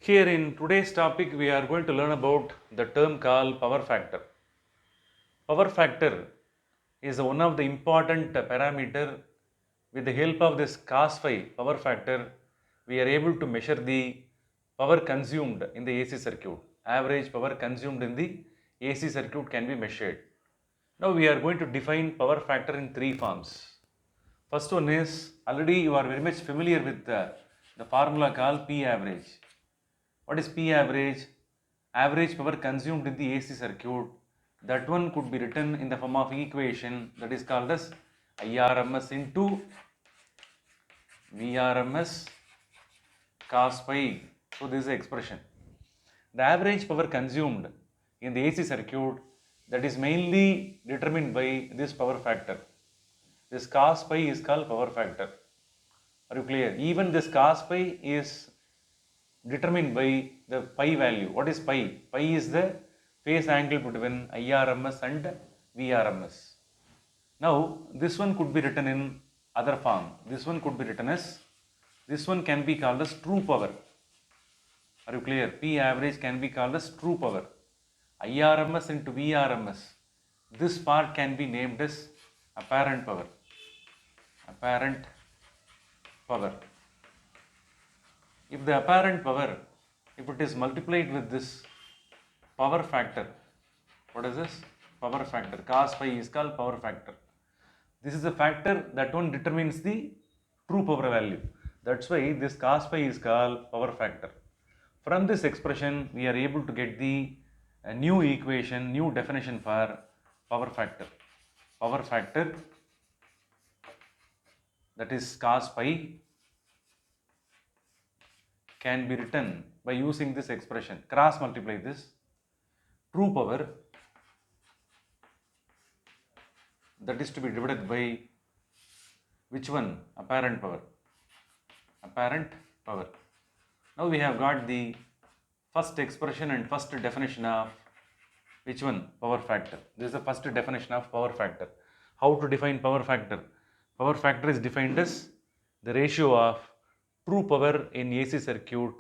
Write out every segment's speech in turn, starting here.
Here in today's topic, we are going to learn about the term called power factor. Power factor is one of the important parameter. With the help of this cos phi power factor, we are able to measure the power consumed in the AC circuit. Average power consumed in the AC circuit can be measured. Now we are going to define power factor in three forms. First one is, already you are very much familiar with the formula called P average. What is P average? Average power consumed in the AC circuit. That one could be written in the form of equation that is called as IRMS into VRMS cos phi. So this is the expression. The average power consumed in the AC circuit, that is mainly determined by this power factor. This cos phi is called power factor. Are you clear? Even this cos phi is determined by the pi value. What is pi? Pi is the phase angle between IRMS and VRMS. Now, this one could be written in other form. This one could be written as, this one can be called as true power. Are you clear? P average can be called as true power. IRMS into VRMS. This part can be named as apparent power. Apparent power. If the apparent power, if it is multiplied with this power factor, what is this? Power factor. Cos phi is called power factor. This is the factor that one determines the true power value. That's why this cos phi is called power factor. From this expression, we are able to get the new equation, new definition for power factor. Power factor, that is cos phi, can be written by using this expression. Cross multiply this. True power, that is to be divided by which one? Apparent power. Apparent power. Now we have got the first expression and first definition of which one? Power factor. This is the first definition of power factor. How to define power factor? Power factor is defined as the ratio of true power in AC circuit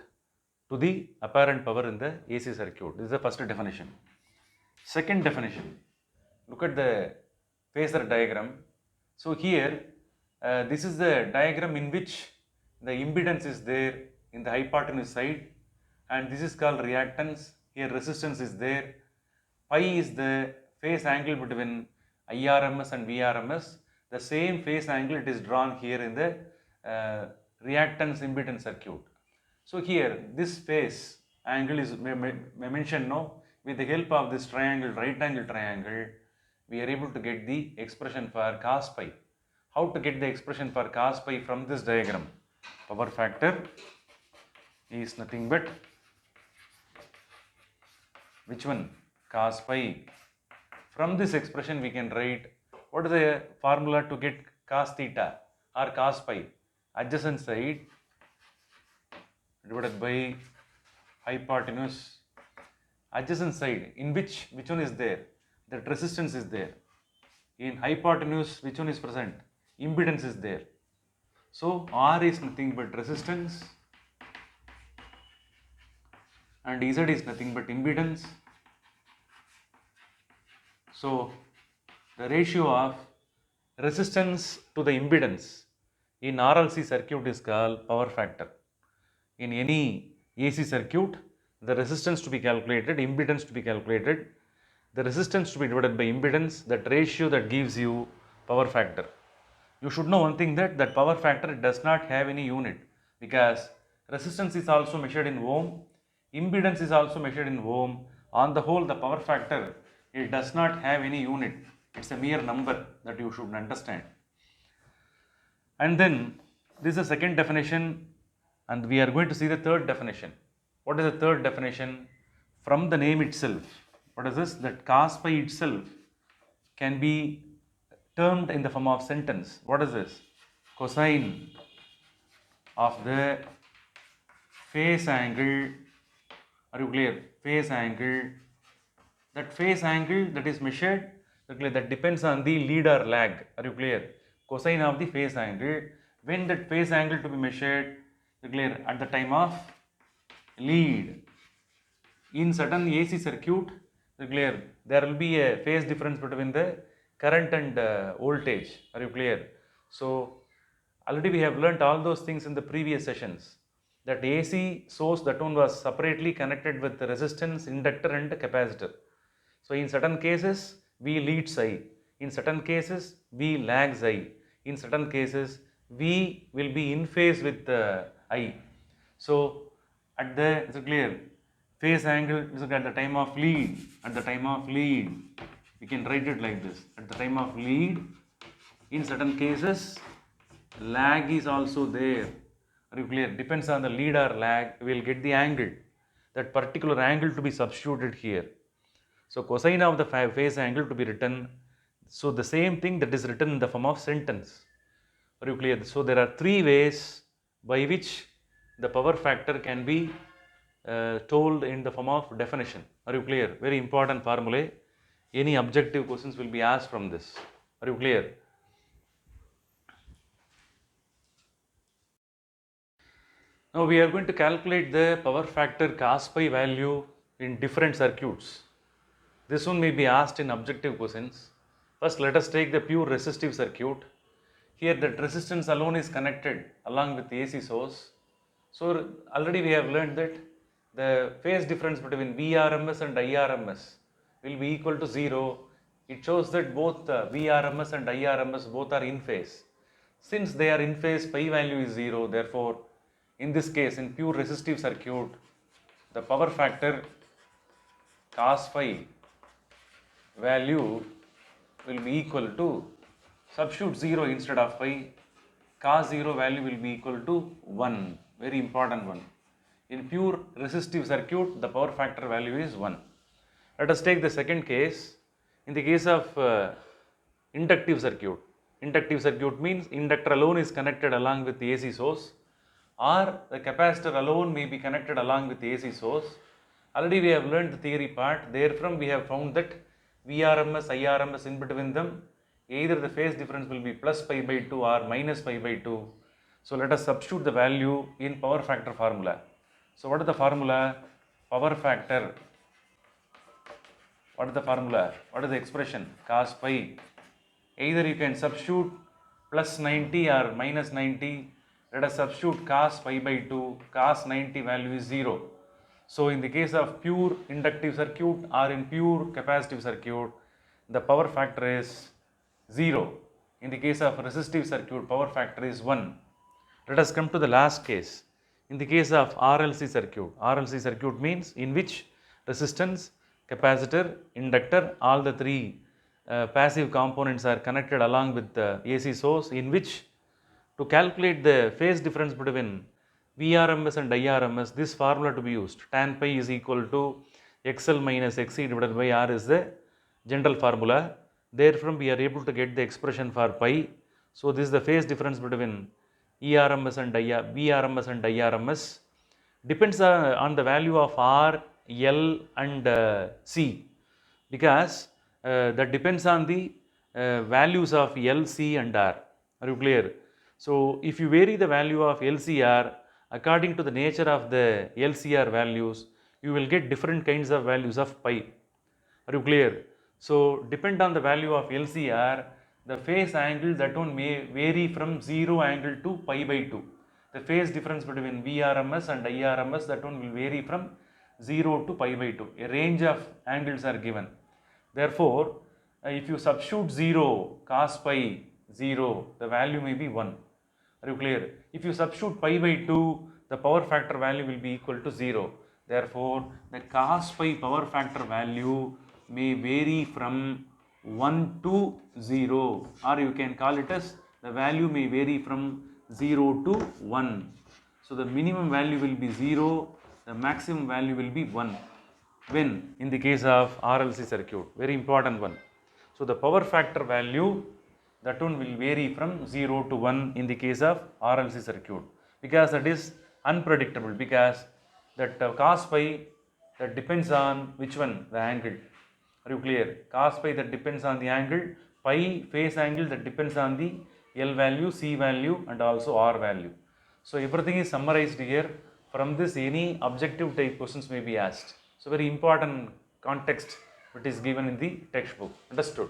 to the apparent power in the AC circuit. This is the first definition. Second definition, look at the phasor diagram. So here, this is the diagram in which the impedance is there in the hypotenuse side, and this is called reactance. Here resistance is there. Pi is the phase angle between IRMS and VRMS. The same phase angle it is drawn here in the reactance impedance circuit. So here this phase angle is mentioned now. With the help of this triangle, right angle triangle, we are able to get the expression for cos phi. How to get the expression for cos phi from this diagram? Power factor is nothing but which one? Cos phi. From this expression we can write, what is the formula to get cos theta or cos phi? Adjacent side divided by hypotenuse. Adjacent side, in which one is there? That resistance is there. In hypotenuse, which one is present? Impedance is there. So R is nothing but resistance and Z is nothing but impedance. So the ratio of resistance to the impedance in RLC circuit is called power factor. In any AC circuit, the resistance to be calculated, impedance to be calculated, the resistance to be divided by impedance, that ratio that gives you power factor. You should know one thing, that power factor does not have any unit, because resistance is also measured in ohm, impedance is also measured in ohm. On the whole, the power factor, it does not have any unit. It's a mere number that you should understand. And then this is the second definition, and we are going to see the third definition. What is the third definition? From the name itself, what is this? That cos phi itself can be termed in the form of sentence. What is this? Cosine of the phase angle. Are you clear? Phase angle. That phase angle that is measured, that depends on the lead or lag. Are you clear? Cosine of the phase angle. When that phase angle to be measured, clear, at the time of lead. In certain AC circuit, clear, there will be a phase difference between the current and voltage. Are you clear? So already we have learnt all those things in the previous sessions. That AC source, that one was separately connected with the resistance, inductor and capacitor. So in certain cases V leads I, in certain cases V lags I, in certain cases V will be in phase with I. So at the, is it clear? Phase angle is at the time of lead, we can write it like this, at the time of lead, in certain cases lag is also there. Are you clear? Depends on the lead or lag, we will get the angle, that particular angle to be substituted here. So cosine of the phase angle to be written, so the same thing that is written in the form of sentence. Are you clear? So there are three ways by which the power factor can be told in the form of definition. Are you clear? Very important formulae. Any objective questions will be asked from this. Are you clear? Now we are going to calculate the power factor cos pi value in different circuits. This one may be asked in objective questions. First, let us take the pure resistive circuit. Here that resistance alone is connected along with the AC source. So already we have learned that the phase difference between Vrms and Irms will be equal to 0. It shows that both Vrms and Irms both are in phase. Since they are in phase, pi value is 0. Therefore, in this case, in pure resistive circuit, the power factor cos phi value will be equal to, substitute 0 instead of pi, cos 0 value will be equal to 1. Very important one. In pure resistive circuit, the power factor value is 1. Let us take the second case. In the case of inductive circuit. Inductive circuit means inductor alone is connected along with the AC source, or the capacitor alone may be connected along with the AC source. Already we have learned the theory part. Therefrom we have found that Vrms, Irms in between them, either the phase difference will be plus pi by 2 or minus pi by 2. So let us substitute the value in power factor formula. So what is the formula? Power factor. What is the formula? What is the expression? Cos pi. Either you can substitute plus 90 or minus 90. Let us substitute cos pi by 2. Cos 90 value is 0. So in the case of pure inductive circuit or in pure capacitive circuit, the power factor is 0. In the case of resistive circuit, power factor is 1. Let us come to the last case. In the case of RLC circuit means in which resistance, capacitor, inductor, all the three passive components are connected along with the AC source, in which to calculate the phase difference between Vrms and Irms, this formula to be used. Tan pi is equal to XL minus XC divided by R is the general formula. Therefrom we are able to get the expression for pi. So this is the phase difference between Vrms and Irms. Depends on the value of R, L and C, because that depends on the values of L, C and R. Are you clear? So if you vary the value of LCR according to the nature of the LCR values, you will get different kinds of values of pi. Are you clear? So depend on the value of LCR, the phase angle, that one may vary from 0 angle to pi by 2. The phase difference between Vrms and Irms, that one will vary from 0 to pi by 2. A range of angles are given. Therefore, if you substitute 0, cos pi 0, the value may be 1. Are you clear? If you substitute pi by 2, the power factor value will be equal to 0. Therefore, the cos pi power factor value may vary from 1 to 0, or you can call it as the value may vary from 0 to 1. So the minimum value will be 0, the maximum value will be 1. When? In the case of RLC circuit, very important one. So the power factor value, that one will vary from 0 to 1 in the case of RLC circuit, because that is unpredictable, because that cos pi, that depends on which one? The angle. Are you clear? Cos pi, that depends on the angle, pi phase angle, that depends on the L value, C value and also R value. So everything is summarized here. From this, any objective type questions may be asked. So very important context which is given in the textbook. Understood?